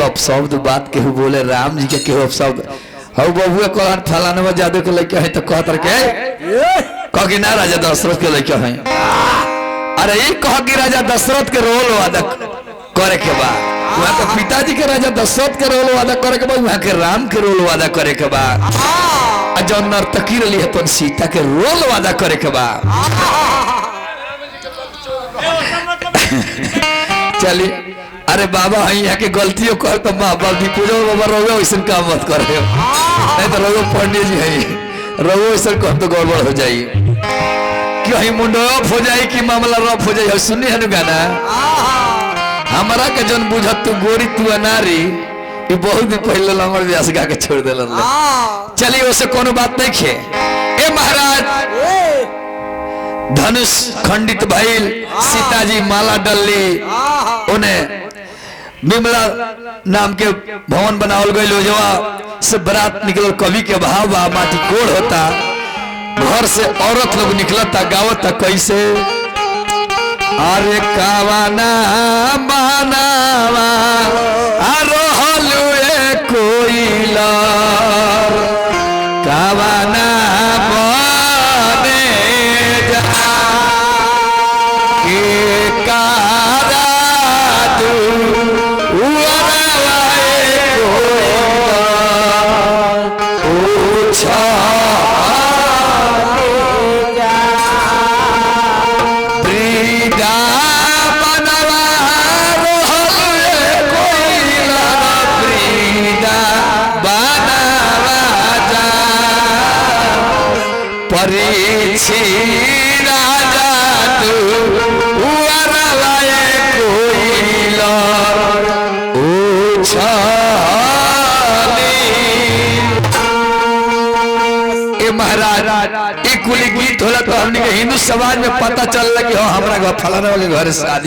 अपशब्द बात केहू बोले राम जी के केहू अपशब्द हौ बबुआ कहन फलाना जादू के लइका है तो कहत के कह कि ना राजा दशरथ के लइका है। अरे ये कह कि राजा दशरथ के रोल वादा करे के बा वहां के पिताजी के राजा दशरथ के रोल वादा करे के बा वहां के राम के रोल वादा करे के बा आ जो नर्तकी रही है तो सीता के रोल वादा करे के बा। चलिए अरे बाबा है यहाँ के गलतियों कर तो माँ बाप दी पूजा बाबा रोगे वैसे काम मत कर रहे हो नहीं तो रोगे पंडित जी है रोगे वैसे कर तो गड़बड़ हो जाए कि वही मुंडो रफ हो जाए कि मामला रफ हो जाए। सुनी है गाना हमारा के जन बुझत तू गोरी तू अनारी ये बहुत दिन पहले लंगर व्यास गा के छोड़ दे। चलिए उसे कोनो बात नहीं खे ए महाराज धनुष खंडित भइल सीता जी माला डल्ली उन्हें बिमला नाम के भवन बनावल गई लोजवा से बरात निकल कवि के भाव बा माटी कोड़ होता घर से औरत लोग निकलता गावता कैसे अरे कावाना मानावा रोहलुए कोइला कावाना राजा तू महाराज एक कुली गीत होला तो हमने हिंदू समाज में पता चल कि हमारा फलाना के घर शादी